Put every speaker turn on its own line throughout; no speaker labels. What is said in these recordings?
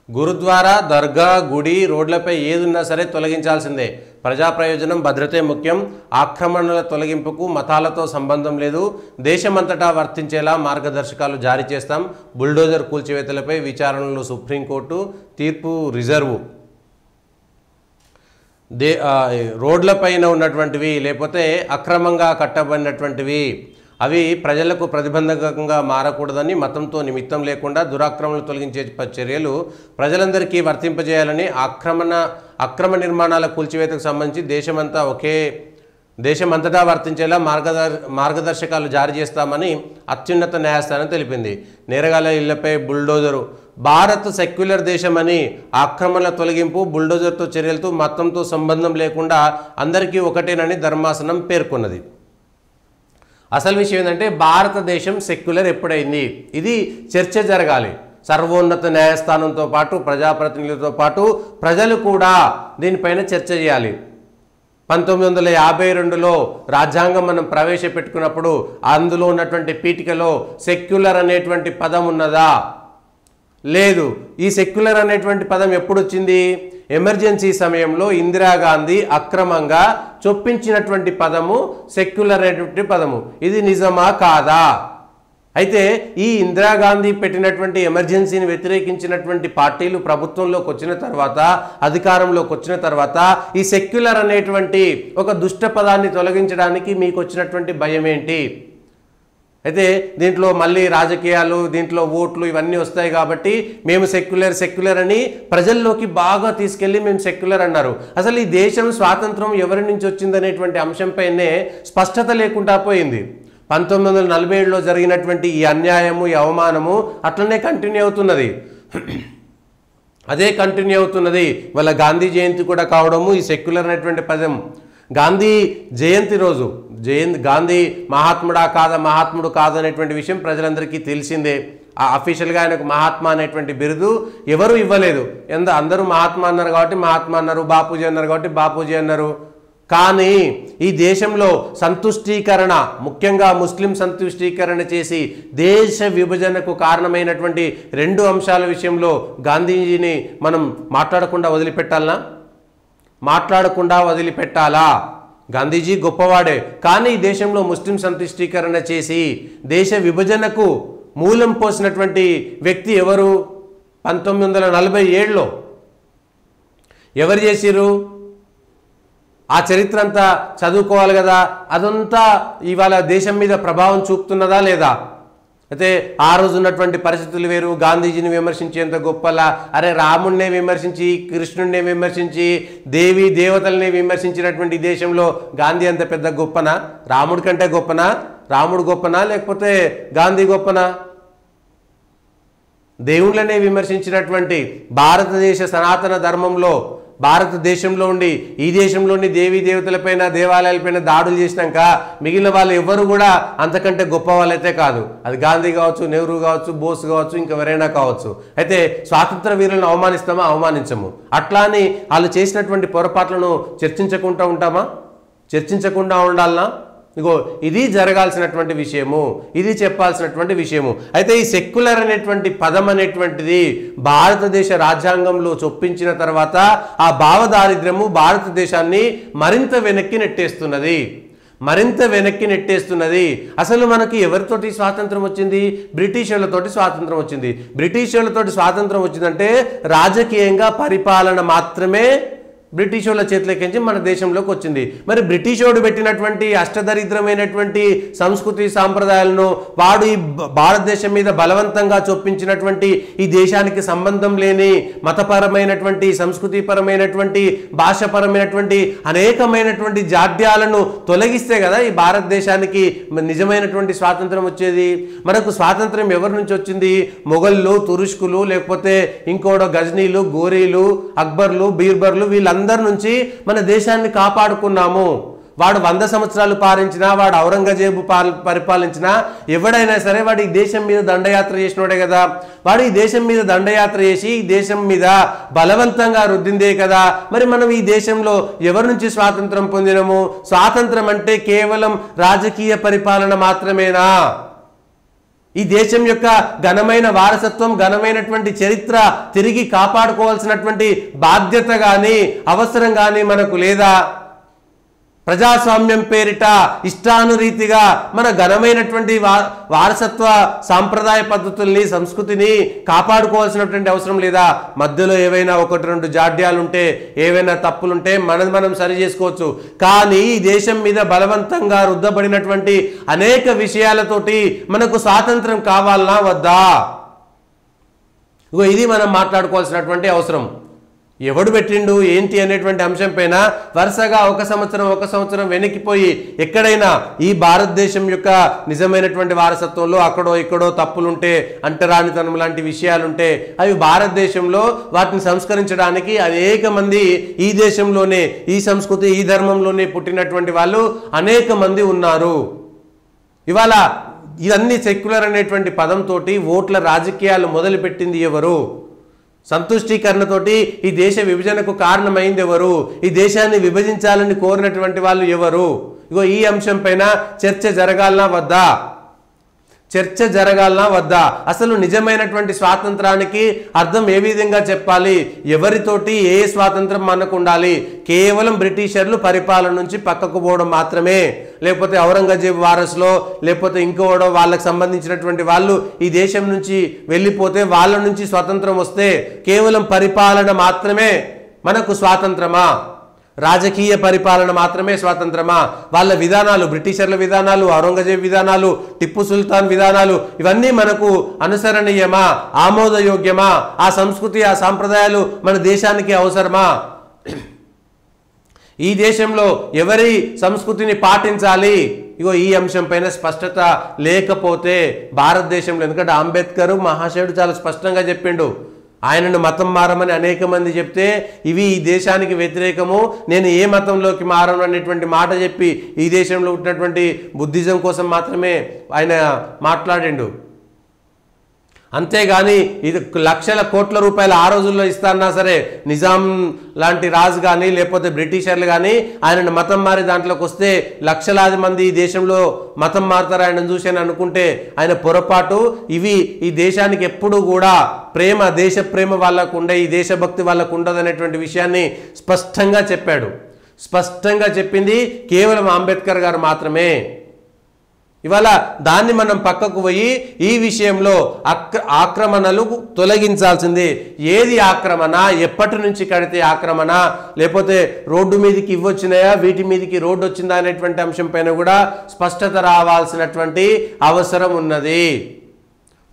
గురుద్వారా, దర్గా, గుడి, రోడ్లపై ఏదున్నా సరే తొలగించాల్సిందే. ప్రజా ప్రయోజనం, భద్రతే ముఖ్యం. ఆక్రమణల తొలగింపుకు మతాలతో సంబంధం లేదు. దేశమంతటా వర్తించేలా మార్గదర్శకాలు జారీ చేస్తాం. బుల్డోజర్ కూల్చివేతలపై విచారణలో సుప్రీంకోర్టు తీర్పు రిజర్వు. రోడ్లపైన ఉన్నటువంటివి లేకపోతే అక్రమంగా కట్టబడినటువంటివి అవి ప్రజలకు ప్రతిబంధకంగా మారకూడదని, మతంతో నిమిత్తం లేకుండా దురాక్రమణలు తొలగించే చర్యలు ప్రజలందరికీ వర్తింపజేయాలని, అక్రమ నిర్మాణాల కూల్చివేతకు సంబంధించి దేశమంతటా వర్తించేలా మార్గదర్శకాలు జారీ చేస్తామని అత్యున్నత న్యాయస్థానం తెలిపింది. నేరగాళ్ల ఇళ్లపై బుల్డోజరు. భారత్ సెక్యులర్ దేశమని, ఆక్రమణల తొలగింపు, బుల్డోజర్తో చర్యలతో మతంతో సంబంధం లేకుండా అందరికీ ఒకటేనని ధర్మాసనం పేర్కొన్నది. అసలు విషయం ఏంటంటే భారతదేశం సెక్యులర్ ఎప్పుడైంది, ఇది చర్చ జరగాలి. సర్వోన్నత న్యాయస్థానంతో పాటు ప్రజాప్రతినిధులతో పాటు ప్రజలు కూడా దీనిపైన చర్చ చేయాలి. 1952లో రాజ్యాంగం మనం ప్రవేశపెట్టుకున్నప్పుడు అందులో ఉన్నటువంటి పీఠికలో సెక్యులర్ అనేటువంటి పదం ఉన్నదా? లేదు. ఈ సెక్యులర్ అనేటువంటి పదం ఎప్పుడు వచ్చింది? ఎమర్జెన్సీ సమయంలో ఇందిరాగాంధీ అక్రమంగా చొప్పించినటువంటి పదము సెక్యులర్ అనేటువంటి పదము. ఇది నిజమా కాదా? అయితే ఈ ఇందిరాగాంధీ పెట్టినటువంటి ఎమర్జెన్సీని వ్యతిరేకించినటువంటి పార్టీలు ప్రభుత్వంలోకి వచ్చిన తర్వాత, అధికారంలోకి వచ్చిన తర్వాత ఈ సెక్యులర్ అనేటువంటి ఒక దుష్ట పదాన్ని తొలగించడానికి మీకు వచ్చినటువంటి భయం ఏంటి? అయితే దీంట్లో మళ్ళీ రాజకీయాలు, దీంట్లో ఓట్లు ఇవన్నీ వస్తాయి కాబట్టి మేము సెక్యులర్ అని ప్రజల్లోకి బాగా తీసుకెళ్ళి మేము సెక్యులర్ అన్నారు. అసలు ఈ దేశం స్వాతంత్రం ఎవరి నుంచి వచ్చిందనేటువంటి అంశంపైనే స్పష్టత లేకుండా పోయింది. 1947లో జరిగినటువంటి ఈ అన్యాయము, ఈ అవమానము అట్లనే కంటిన్యూ అవుతున్నది. అదే కంటిన్యూ అవుతున్నది. వాళ్ళ గాంధీ జయంతి కూడా కావడము ఈ సెక్యులర్ అనేటువంటి పదం. గాంధీ జయంతి రోజు గాంధీ మహాత్ముడు కాదనేటువంటి విషయం ప్రజలందరికీ తెలిసిందే. అఫీషియల్గా ఆయనకు మహాత్మా అనేటువంటి బిరుదు ఎవరు ఇవ్వలేదు. అందరూ మహాత్మా అన్నారు కాబట్టి మహాత్మా అన్నారు, బాపూజీ అన్నారు కాబట్టి బాపూజీ అన్నారు. కానీ ఈ దేశంలో సంతుష్టీకరణ, ముఖ్యంగా ముస్లిం సంతుష్టీకరణ చేసి దేశ విభజనకు కారణమైనటువంటి 2 అంశాల విషయంలో గాంధీజీని మనం మాట్లాడకుండా వదిలిపెట్టాలా? గాంధీజీ గొప్పవాడే, కానీ ఈ దేశంలో ముస్లిం సంతుష్టీకరణ చేసి దేశ విభజనకు మూలం పోసినటువంటి వ్యక్తి ఎవరు? 1947లో ఎవరు చేసిరు? ఆ చరిత్ర అంతా చదువుకోవాలి కదా. అదంతా ఇవాళ దేశం మీద ప్రభావం చూపుతున్నదా లేదా? అయితే ఆ రోజు ఉన్నటువంటి పరిస్థితులు వేరు. గాంధీజీని విమర్శించేంత గొప్పలా, అరే రాముడినే విమర్శించి, కృష్ణుడినే విమర్శించి, దేవి దేవతల్ని విమర్శించినటువంటి దేశంలో గాంధీ అంత పెద్ద గొప్పనా? రాముడి కంటే గొప్పనా? రాముడు గొప్పనా లేకపోతే గాంధీ గొప్పనా? దేవుళ్ళనే విమర్శించినటువంటి భారతదేశ సనాతన ధర్మంలో భారతదేశంలో ఉండి ఈ దేశంలోని దేవీ దేవతలపైన, దేవాలయాలపైన దాడులు చేసినాక మిగిలిన వాళ్ళు ఎవరు కూడా అంతకంటే గొప్ప వాళ్ళైతే కాదు. అది గాంధీ కావచ్చు, నెహ్రూ కావచ్చు, బోస్ కావచ్చు, ఇంకెవరైనా కావచ్చు. అయితే స్వాతంత్ర వీరులను అవమానిస్తామా? అవమానించము. అట్లా అని వాళ్ళు చేసినటువంటి పొరపాట్లను చర్చించకుండా ఉండాలనా? ఇగో ఇది జరగాల్సినటువంటి విషయము, ఇది చెప్పాల్సినటువంటి విషయము. అయితే ఈ సెక్యులర్ అనేటువంటి పదం అనేటువంటిది భారతదేశ రాజ్యాంగంలో చొప్పించిన తర్వాత ఆ భావదారిద్ర్యము భారతదేశాన్ని మరింత వెనక్కి నెట్టేస్తున్నది. అసలు మనకి ఎవరితోటి స్వాతంత్రం వచ్చింది? బ్రిటిష్ వాళ్ళతోటి స్వాతంత్రం వచ్చింది. బ్రిటిష్ వాళ్ళతోటి స్వాతంత్రం వచ్చిందంటే రాజకీయంగా పరిపాలన మాత్రమే బ్రిటిష్ వాళ్ళ చేతిలోకించి మన దేశంలోకి వచ్చింది. మరి బ్రిటిష్ వాడు పెట్టినటువంటి అష్టదరిద్రమైనటువంటి సంస్కృతి సాంప్రదాయాలను వాడు ఈ భారతదేశం మీద బలవంతంగా చొప్పించినటువంటి ఈ దేశానికి సంబంధం లేని మతపరమైనటువంటి, సంస్కృతిపరమైనటువంటి, భాషపరమైనటువంటి అనేకమైనటువంటి జాడ్యాలను తొలగిస్తే కదా ఈ భారతదేశానికి నిజమైనటువంటి స్వాతంత్రం వచ్చేది. మనకు స్వాతంత్రం ఎవరి నుంచి వచ్చింది? మొఘళ్ళు, తురుష్కులు, లేకపోతే ఇంకోడో గజనీలు, గోరీలు, అక్బర్లు, బీర్బర్లు, వీళ్ళందరూ నుంచి మన దేశాన్ని కాపాడుకున్నాము. వాడు 100 సంవత్సరాలు పాలించినా, వాడు ఔరంగజేబు పరిపాలించినా, ఎవడైనా సరే వాడు ఈ దేశం మీద దండయాత్ర చేసినోడే కదా. వాడు ఈ దేశం మీద దండయాత్ర చేసి ఈ దేశం మీద బలవంతంగా రుద్దిందే కదా. మరి మనం ఈ దేశంలో ఎవరి నుంచి స్వాతంత్రం పొందినము? స్వాతంత్రం అంటే కేవలం రాజకీయ పరిపాలన మాత్రమేనా? ఈ దేశం యొక్క ఘనమైన వారసత్వం, ఘనమైనటువంటి చరిత్ర తిరిగి కాపాడుకోవాల్సినటువంటి బాధ్యత కానీ అవసరం కానీ మనకు లేదా? ప్రజాస్వామ్యం పేరిట ఇష్టానురీతిగా మన ఘనమైనటువంటి వారసత్వ సాంప్రదాయ పద్ధతుల్ని, సంస్కృతిని కాపాడుకోవాల్సినటువంటి అవసరం లేదా? మధ్యలో ఏవైనా ఒకటి రెండు జాడ్యాలుంటే, ఏవైనా తప్పులుంటే మనం సరి చేసుకోవచ్చు. కానీ ఈ దేశం మీద బలవంతంగా రుద్దబడినటువంటి అనేక విషయాలతోటి మనకు స్వాతంత్రం కావాలనా వద్దా? ఇది మనం మాట్లాడుకోవాల్సినటువంటి అవసరం. ఎవడు పెట్టిండు ఏంటి అనేటువంటి అంశం పైన వరుసగా ఒక సంవత్సరం వెనక్కిపోయి ఎక్కడైనా ఈ భారతదేశం యొక్క నిజమైనటువంటి వారసత్వంలో అక్కడో ఇక్కడో తప్పులుంటే, అంటరానితనం లాంటి విషయాలుంటే అవి భారతదేశంలో వాటిని సంస్కరించడానికి అనేక మంది ఈ దేశంలోనే, ఈ సంస్కృతి, ఈ ధర్మంలోనే పుట్టినటువంటి వాళ్ళు అనేక మంది ఉన్నారు. ఇవాళ ఇవన్నీ సెక్యులర్ అనేటువంటి పదంతో ఓట్ల రాజకీయాలు మొదలుపెట్టింది ఎవరు? సంతుష్టీకరణతోటి ఈ దేశ విభజనకు కారణమైంది ఎవరు? ఈ దేశాన్ని విభజించాలని కోరినటువంటి వాళ్ళు ఎవరు? ఈ అంశం పైన చర్చ జరగాలనా వద్దా? చర్చ జరగాలనా వద్దా? అసలు నిజమైనటువంటి స్వాతంత్రానికి అర్థం ఏ విధంగా చెప్పాలి? ఎవరితోటి ఏ స్వాతంత్రం మనకు ఉండాలి? కేవలం బ్రిటిషర్లు పరిపాలన నుంచి పక్కకు పోవడం మాత్రమే, లేకపోతే ఔరంగజేబు వారసులో, లేకపోతే ఇంకోవడో వాళ్ళకు సంబంధించినటువంటి వాళ్ళు ఈ దేశం నుంచి వెళ్ళిపోతే వాళ్ళ నుంచి స్వాతంత్రం వస్తే కేవలం పరిపాలన మాత్రమే మనకు స్వాతంత్రమా? రాజకీయ పరిపాలన మాత్రమే స్వాతంత్రమా? వాళ్ళ విధానాలు, బ్రిటిషర్ల విధానాలు, ఔరంగజేబు విధానాలు, టిప్పు సుల్తాన్ విధానాలు ఇవన్నీ మనకు అనుసరణీయమా? ఆమోదయోగ్యమా? ఆ సంస్కృతి, ఆ సాంప్రదాయాలు మన దేశానికి అవసరమా? ఈ దేశంలో ఎవరి సంస్కృతిని పాటించాలి? ఈ అంశం పైన స్పష్టత లేకపోతే భారతదేశంలో, ఎందుకంటే అంబేద్కర్ మహాశయుడు చాలా స్పష్టంగా చెప్పిండు, ఆయనను మతం మారమని అనేక మంది చెప్తే ఇవి ఈ దేశానికి వ్యతిరేకము, నేను ఏ మతంలోకి మారను అనేటువంటి మాట చెప్పి ఈ దేశంలో ఉన్నటువంటి బుద్ధిజం కోసం మాత్రమే ఆయన మాట్లాడిండు. అంతేగాని ఇది లక్షల కోట్ల రూపాయలు ఆ రోజుల్లో ఇస్తాన్నా సరే నిజాం లాంటి రాజు కానీ లేకపోతే బ్రిటిషర్లు కానీ ఆయనను మతం మారి దాంట్లోకి వస్తే లక్షలాది మంది ఈ దేశంలో మతం మారుతారు ఆయన చూసి అనుకుంటే ఆయన పొరపాటు. ఇవి ఈ దేశానికి ఎప్పుడు కూడా ప్రేమ, దేశ ప్రేమ వాళ్ళకు ఉండే, ఈ దేశభక్తి వాళ్ళకు ఉండదు అనేటువంటి విషయాన్ని స్పష్టంగా చెప్పాడు. స్పష్టంగా చెప్పింది కేవలం అంబేద్కర్ గారు మాత్రమే. ఇవాళ దాన్ని మనం పక్కకు పోయి ఈ విషయంలో ఆక్రమణలు తొలగించాల్సింది. ఏది ఆక్రమణ, ఎప్పటి నుంచి కడితే ఆక్రమణ, లేకపోతే రోడ్డు మీదకి ఇవ్వొచ్చినాయా, వీటి మీదకి రోడ్డు వచ్చిందా అనేటువంటి అంశం పైన కూడా స్పష్టత రావాల్సినటువంటి అవసరం ఉన్నది.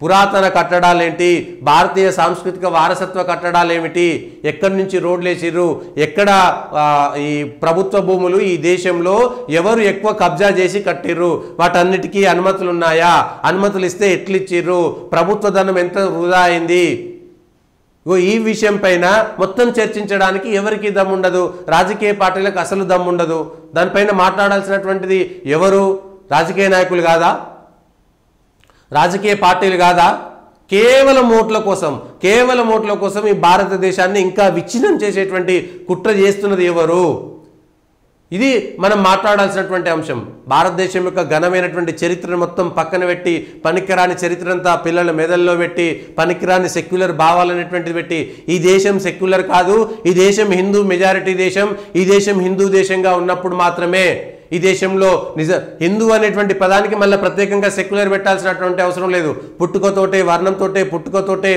పురాతన కట్టడాలేంటి, భారతీయ సాంస్కృతిక వారసత్వ కట్టడాలేమిటి, ఎక్కడి నుంచి రోడ్లు వేసిర్రు, ఎక్కడ ఈ ప్రభుత్వ భూములు ఈ దేశంలో ఎవరు ఎక్కువ కబ్జా చేసి కట్టిర్రు, వాటన్నిటికీ అనుమతులు ఉన్నాయా, అనుమతులు ఇస్తే ఎట్లు ఇచ్చిర్రు, ప్రభుత్వ ధనం ఎంత వృధా అయింది, ఈ విషయం పైన మొత్తం చర్చించడానికి ఎవరికి దమ్ముండదు. రాజకీయ పార్టీలకు అసలు దమ్ముండదు. దానిపైన మాట్లాడాల్సినటువంటిది ఎవరు? రాజకీయ నాయకులు కాదా, రాజకీయ పార్టీలు కాదా? కేవలం ఓట్ల కోసం ఈ భారతదేశాన్ని ఇంకా విచ్ఛిన్నం చేసేటువంటి కుట్ర చేస్తున్నది ఎవరు? ఇది మనం మాట్లాడాల్సినటువంటి అంశం. భారతదేశం యొక్క ఘనమైనటువంటి చరిత్రను మొత్తం పక్కన పెట్టి, పనికిరాని చరిత్రంతా పిల్లల మెదల్లో పెట్టి, పనికిరాని సెక్యులర్ భావాలనేటువంటిది పెట్టి, ఈ దేశం సెక్యులర్ కాదు, ఈ దేశం హిందూ మెజారిటీ దేశం, ఈ దేశం హిందూ దేశంగా ఉన్నప్పుడు మాత్రమే ఈ దేశంలో హిందూ అనేటువంటి పదానికి మళ్ళీ ప్రత్యేకంగా సెక్యులర్ పెట్టాల్సినటువంటి అవసరం లేదు. పుట్టుకతోటే, వర్ణంతోటే, పుట్టుకతోటే,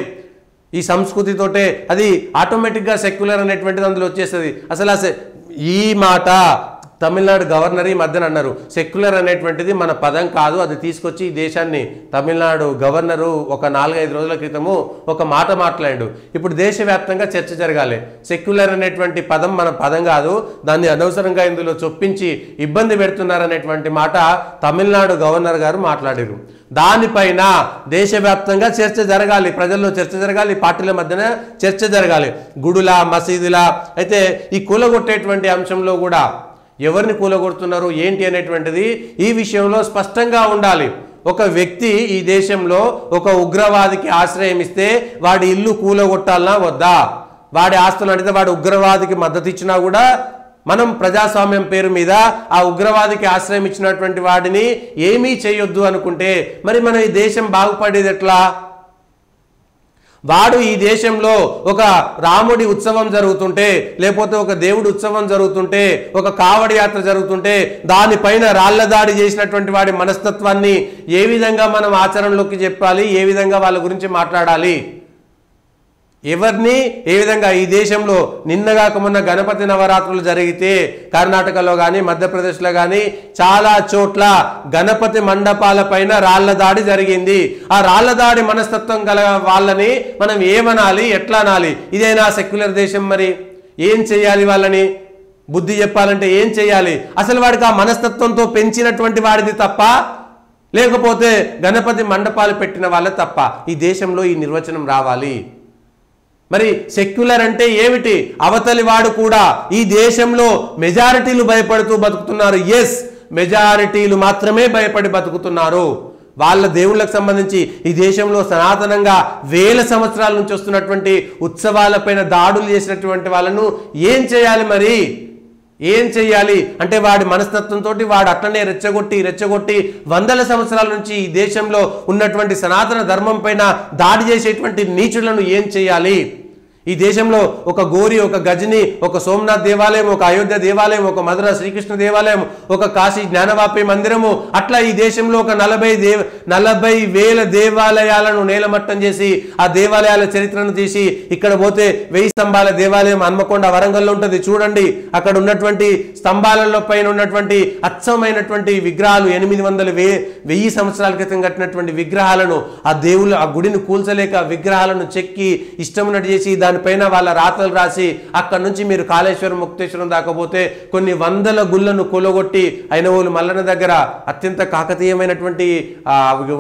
ఈ సంస్కృతితోటే అది ఆటోమేటిక్గా సెక్యులర్ అనేటువంటిది అందులో వచ్చేస్తుంది. అసలు ఈ మాట తమిళనాడు గవర్నర్ ఈ మధ్యన అన్నారు, సెక్యులర్ అనేటువంటిది మన పదం కాదు, అది తీసుకొచ్చి ఈ దేశాన్ని, తమిళనాడు గవర్నరు ఒక 4-5 రోజుల క్రితము ఒక మాట మాట్లాడాడు. ఇప్పుడు దేశవ్యాప్తంగా చర్చ జరగాలి. సెక్యులర్ అనేటువంటి పదం మన పదం కాదు, దాన్ని అనవసరంగా ఇందులో చొప్పించి ఇబ్బంది పెడుతున్నారనేటువంటి మాట తమిళనాడు గవర్నర్ గారు మాట్లాడారు. దానిపైన దేశవ్యాప్తంగా చర్చ జరగాలి, ప్రజల్లో చర్చ జరగాలి, పార్టీల మధ్యన చర్చ జరగాలి. గుడుల, మసీదుల అయితే ఈ కూలగొట్టేటువంటి అంశంలో కూడా ఎవరిని కూలగొడుతున్నారు ఏంటి అనేటువంటిది ఈ విషయంలో స్పష్టంగా ఉండాలి. ఒక వ్యక్తి ఈ దేశంలో ఒక ఉగ్రవాదికి ఆశ్రయం ఇస్తే వాడి ఇల్లు కూలగొట్టాలనా వద్దా? వాడి ఆస్తులు అంటే వాడు ఉగ్రవాదికి మద్దతు ఇచ్చినా కూడా మనం ప్రజాస్వామ్యం పేరు మీద ఆ ఉగ్రవాదికి ఆశ్రయం ఇచ్చినటువంటి వాడిని ఏమీ చేయొద్దు అనుకుంటే మరి మన ఈ దేశం బాగుపడేది ఎట్లా? వాడు ఈ దేశంలో ఒక రాముడి ఉత్సవం జరుగుతుంటే, లేకపోతే ఒక దేవుడి ఉత్సవం జరుగుతుంటే, ఒక కావడి యాత్ర జరుగుతుంటే దానిపైన రాళ్ల దాడి చేసినటువంటి వాడి మనస్తత్వాన్ని ఏ విధంగా మనం ఆచరణలోకి చెప్పాలి, ఏ విధంగా వాళ్ళ గురించి మాట్లాడాలి? ఎవరిని ఏ విధంగా ఈ దేశంలో నిన్నగాక మొన్న గణపతి నవరాత్రులు జరిగితే కర్ణాటకలో కానీ మధ్యప్రదేశ్లో కానీ చాలా చోట్ల గణపతి మండపాల పైన రాళ్ల దాడి జరిగింది. ఆ రాళ్ల దాడి మనస్తత్వం గల వాళ్ళని మనం ఏమనాలి, ఎట్లా అనాలి? ఇదేనా సెక్యులర్ దేశం? మరి ఏం చేయాలి? వాళ్ళని బుద్ధి చెప్పాలంటే ఏం చేయాలి? అసలు వాడికి ఆ మనస్తత్వంతో పెంచినటువంటి వాడిది తప్ప, లేకపోతే గణపతి మండపాలు పెట్టిన వాళ్ళ తప్ప? ఈ దేశంలో ఈ నిర్వచనం రావాలి. మరి సెక్యులర్ అంటే ఏమిటి? అవతలి వాడు కూడా ఈ దేశంలో మెజారిటీలు భయపడుతూ బతుకుతున్నారు. ఎస్, మెజారిటీలు మాత్రమే భయపడి బతుకుతున్నారు. వాళ్ళ దేవుళ్ళకు సంబంధించి ఈ దేశంలో సనాతనంగా వేల సంవత్సరాల నుంచి వస్తున్నటువంటి ఉత్సవాలపైన దాడులు చేసినటువంటి వాళ్ళను ఏం చేయాలి? మరి ఏం చెయ్యాలి అంటే వాడి మనస్తత్వంతో వాడు అట్లనే రెచ్చగొట్టి వందల సంవత్సరాల నుంచి ఈ దేశంలో ఉన్నటువంటి సనాతన ధర్మం పైన దాడి చేసేటువంటి నీచులను ఏం చేయాలి? ఈ దేశంలో ఒక గోరి, ఒక గజని, ఒక సోమనాథ్ దేవాలయం, ఒక అయోధ్య దేవాలయం, ఒక మధుర శ్రీకృష్ణ దేవాలయం, ఒక కాశీ జ్ఞానవాపి మందిరము, అట్లా ఈ దేశంలో ఒక 40,000 దేవాలయాలను నేలమట్టం చేసి ఆ దేవాలయాల చరిత్రను తీసి ఇక్కడ పోతే 1000 స్తంభాల దేవాలయం హన్మకొండ వరంగల్లో ఉంటుంది. చూడండి, అక్కడ ఉన్నటువంటి స్తంభాలలో పైన ఉన్నటువంటి అచ్చమైనటువంటి విగ్రహాలు 1000 సంవత్సరాల క్రితం కట్టినటువంటి విగ్రహాలను ఆ గుడిని కూల్చలేక విగ్రహాలను చెక్కి ఇష్టమున్నట్టు చేసి దానిపైన వాళ్ళ రాతలు రాసి అక్కడ నుంచి మీరు కాళేశ్వరం, ముక్తేశ్వరం దాకపోతే కొన్ని వందల గుళ్ళను కొలగొట్టి ఐనవోలు మల్లన్న దగ్గర అత్యంత కాకతీయమైనటువంటి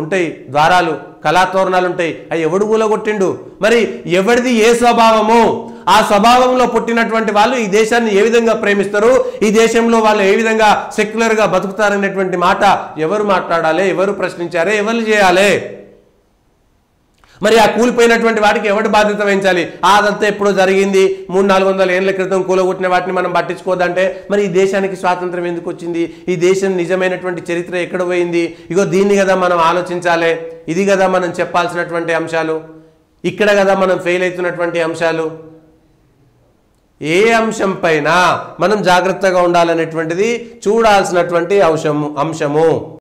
ఉంటాయి ద్వారాలు, కళాతోరణాలు ఉంటాయి. అవి ఎవడు కూలగొట్టిండు? మరి ఎవరిది ఏ స్వభావము? ఆ స్వభావంలో పుట్టినటువంటి వాళ్ళు ఈ దేశాన్ని ఏ విధంగా ప్రేమిస్తారు, ఈ దేశంలో వాళ్ళు ఏ విధంగా సెక్యులర్గా బతుకుతారనేటువంటి మాట ఎవరు మాట్లాడాలి? ఎవరు ప్రశ్నించాలి? ఎవరు చేయాలి? మరి ఆ కూలిపోయినటువంటి వాటికి ఎవరు బాధ్యత వహించాలి? అదంతా ఎప్పుడో జరిగింది, 300-400 ఏళ్ల క్రితం కూలగొట్టిన వాటిని మనం పట్టించుకోదంటే మరి ఈ దేశానికి స్వాతంత్రం ఎందుకు వచ్చింది? ఈ దేశం నిజమైనటువంటి చరిత్ర ఎక్కడ పోయింది? ఇగో దీన్ని కదా మనం ఆలోచించాలి. ఇది కదా మనం చెప్పాల్సినటువంటి అంశాలు. ఇక్కడ కదా మనం ఫెయిల్ అవుతున్నటువంటి అంశాలు. ఏ అంశం పైన మనం జాగ్రత్తగా ఉండాలనేటువంటిది చూడాల్సినటువంటి అంశము.